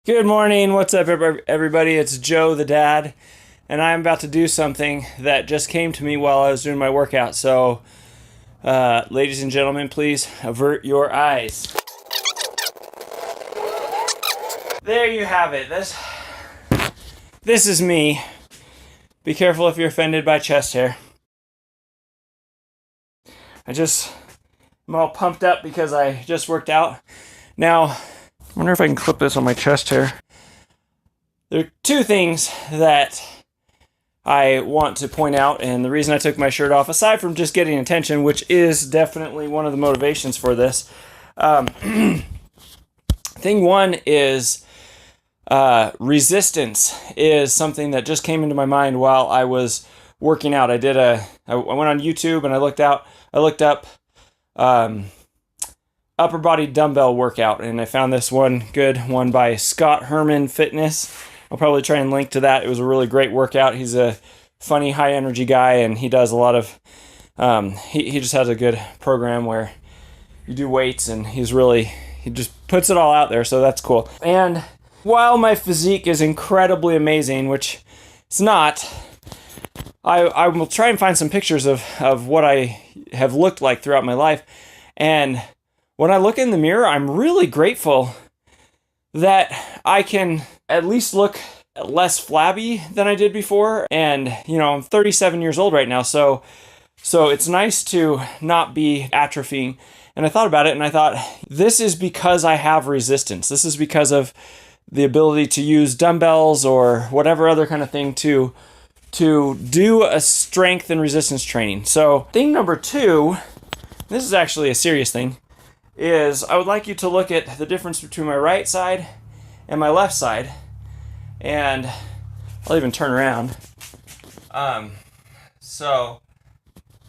Good morning. What's up, everybody? It's Joe the dad, and I'm about to do something that just came to me while I was doing my workout. So, ladies and gentlemen, please avert your eyes. There you have it. This is me. Be careful if you're offended by chest hair. I'm all pumped up because I just worked out. Now, I wonder if I can clip this on my chest hair. There are two things that I want to point out, and the reason I took my shirt off, aside from just getting attention, which is definitely one of the motivations for this. Thing one is resistance is something that just came into my mind while I was working out. I went on YouTube and I looked up upper body dumbbell workout, and I found this one good one by Scott Herman Fitness. I'll probably try and link to that. It was a really great workout. He's a funny, high energy guy, and he does a lot of he just has a good program where you do weights, and he just puts it all out there, so that's cool. And while my physique is incredibly amazing, which it's not, I will try and find some pictures of what I have looked like throughout my life. And when I look in the mirror, I'm really grateful that I can at least look less flabby than I did before. And, I'm 37 years old right now, so it's nice to not be atrophying. And I thought about it, and I thought, this is because I have resistance. This is because of the ability to use dumbbells or whatever other kind of thing to do a strength and resistance training. So thing number two, this is actually a serious thing, is I would like you to look at the difference between my right side and my left side. And I'll even turn around. So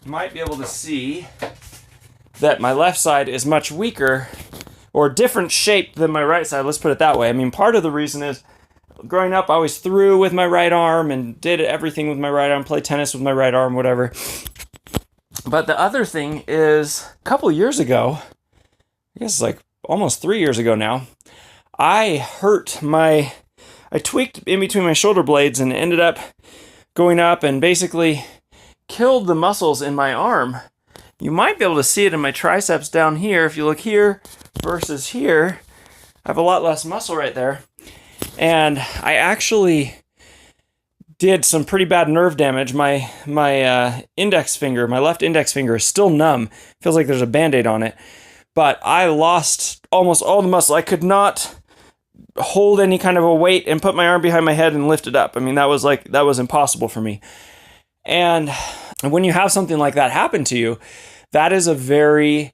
you might be able to see that my left side is much weaker or different shaped than my right side. Let's put it that way. I mean, part of the reason is growing up, I always threw with my right arm and did everything with my right arm, played tennis with my right arm, whatever. But the other thing is, a couple years ago, I guess it's like almost 3 years ago now, I tweaked in between my shoulder blades and ended up going up and basically killed the muscles in my arm. You might be able to see it in my triceps down here. If you look here versus here, I have a lot less muscle right there. And I actually did some pretty bad nerve damage. My index finger, my left index finger is still numb. Feels like there's a Band-Aid on it. But I lost almost all the muscle. I could not hold any kind of a weight and put my arm behind my head and lift it up. I mean, that was impossible for me. And when you have something like that happen to you, that is a very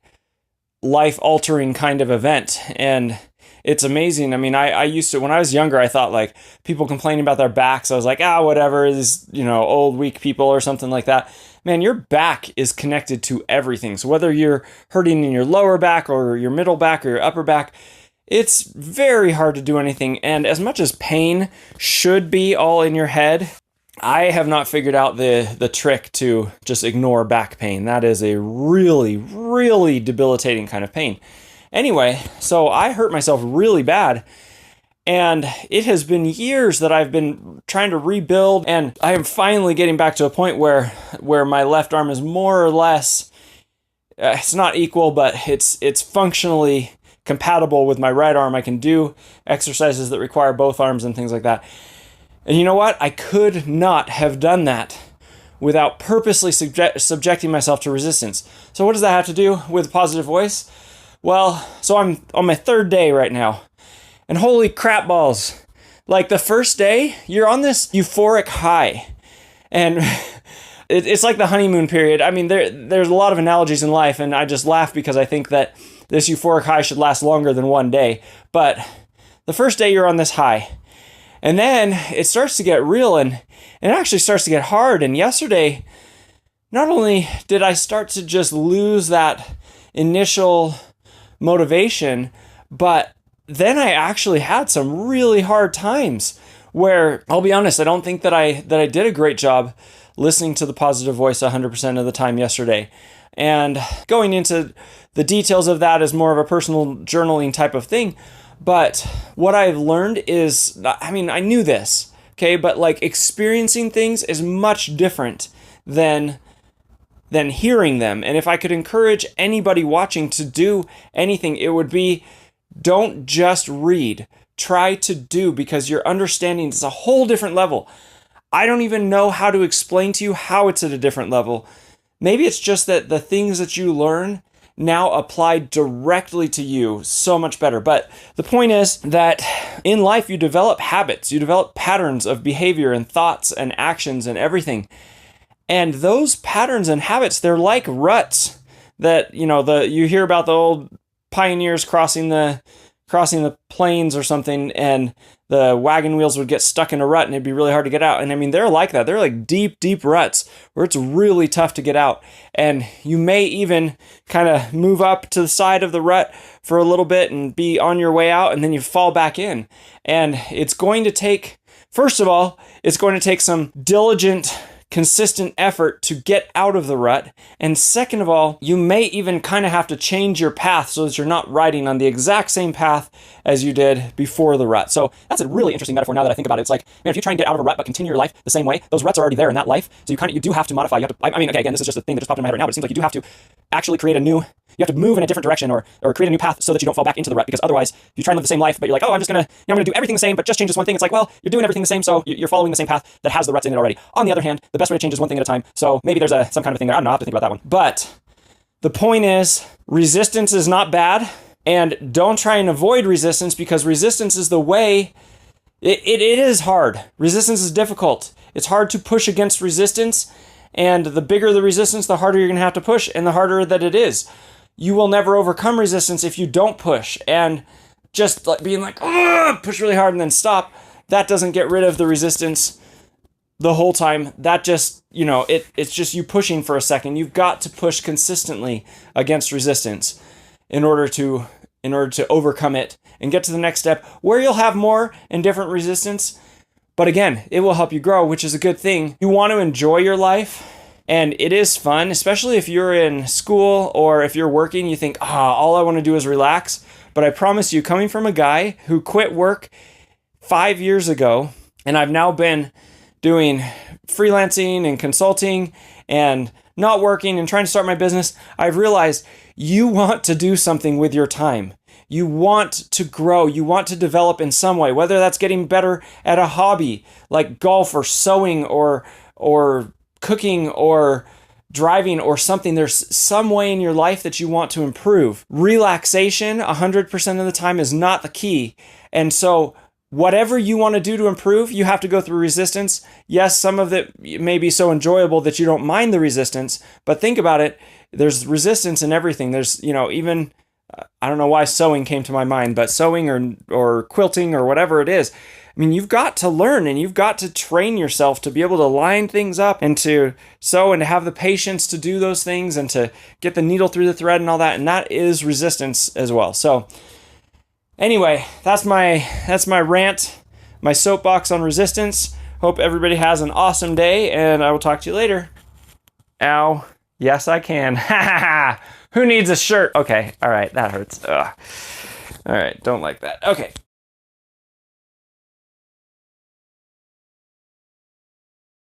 life-altering kind of event. And it's amazing. I mean, I used to, when I was younger, I thought like people complaining about their backs, I was like, whatever, this, old, weak people or something like that. Man, your back is connected to everything. So whether you're hurting in your lower back or your middle back or your upper back, it's very hard to do anything. And as much as pain should be all in your head, I have not figured out the trick to just ignore back pain. That is a really, really debilitating kind of pain. Anyway, so I hurt myself really bad, and it has been years that I've been trying to rebuild, and I am finally getting back to a point where my left arm is more or less, it's not equal, but it's functionally compatible with my right arm. I can do exercises that require both arms and things like that. And you know what? I could not have done that without purposely subjecting myself to resistance. So what does that have to do with Positive Voice? Well, so I'm on my third day right now, and holy crap balls. Like the first day, you're on this euphoric high, and it's like the honeymoon period. I mean, there's a lot of analogies in life, and I just laugh because I think that this euphoric high should last longer than one day. But the first day you're on this high, and then it starts to get real, and it actually starts to get hard. And yesterday, not only did I start to just lose that initial motivation, but then I actually had some really hard times where, I'll be honest, I don't think that I did a great job listening to the Positive Voice 100% of the time yesterday. And going into the details of that is more of a personal journaling type of thing. But what I've learned is, I mean, I knew this, okay, but like experiencing things is much different than hearing them. And if I could encourage anybody watching to do anything, it would be, don't just read. Try to do, because your understanding is a whole different level. I don't even know how to explain to you how it's at a different level. Maybe it's just that the things that you learn now apply directly to you so much better. But the point is that in life you develop habits, you develop patterns of behavior and thoughts and actions and everything. And those patterns and habits, they're like ruts that, you hear about the old pioneers crossing the plains or something, and the wagon wheels would get stuck in a rut and it'd be really hard to get out. And I mean, they're like that. They're like deep, deep ruts where it's really tough to get out. And you may even kind of move up to the side of the rut for a little bit and be on your way out, and then you fall back in. And it's going to take, first of all, it's going to take some diligent, consistent effort to get out of the rut. And second of all, you may even kind of have to change your path so that you're not riding on the exact same path as you did before the rut. So that's a really interesting metaphor now that I think about it. It's like, man, if you try and get out of a rut but continue your life the same way, those ruts are already there in that life. So you do have to modify. You have to, I mean, okay, again, this is just a thing that just popped in my head right now, but it seems like you do have to actually create you have to move in a different direction or create a new path so that you don't fall back into the rut, because otherwise you try and live the same life, but you're like, oh, I'm gonna do everything the same, but just change this one thing. It's like, well, you're doing everything the same, so you're following the same path that has the ruts in it already. On the other hand, the best way to change is one thing at a time. So maybe there's some kind of thing there. I don't know, I'll have to think about that one. But the point is, resistance is not bad, and don't try and avoid resistance, because resistance is the way. It is hard. Resistance is difficult. It's hard to push against resistance, and the bigger the resistance, the harder you're going to have to push, and the harder that it is. You will never overcome resistance if you don't push. And just like being like, push really hard and then stop, that doesn't get rid of the resistance the whole time. That just, it's just you pushing for a second. You've got to push consistently against resistance in order to overcome it and get to the next step where you'll have more and different resistance. But again, it will help you grow, which is a good thing. You want to enjoy your life. And it is fun, especially if you're in school or if you're working, you think, all I want to do is relax. But I promise you, coming from a guy who quit work 5 years ago, and I've now been doing freelancing and consulting and not working and trying to start my business, I've realized you want to do something with your time. You want to grow. You want to develop in some way, whether that's getting better at a hobby like golf or sewing or cooking or driving or something. There's some way in your life that you want to improve. Relaxation 100% of the time is not the key. And so whatever you want to do to improve, you have to go through resistance. Yes, some of it may be so enjoyable that you don't mind the resistance, but think about it. There's resistance in everything. There's, even, I don't know why sewing came to my mind, but sewing or quilting or whatever it is. I mean, you've got to learn and you've got to train yourself to be able to line things up and to sew and to have the patience to do those things and to get the needle through the thread and all that. And that is resistance as well. So anyway, that's my rant, my soapbox on resistance. Hope everybody has an awesome day, and I will talk to you later. Ow. Yes, I can. Who needs a shirt? Okay. All right. That hurts. Ugh. All right. Don't like that. Okay.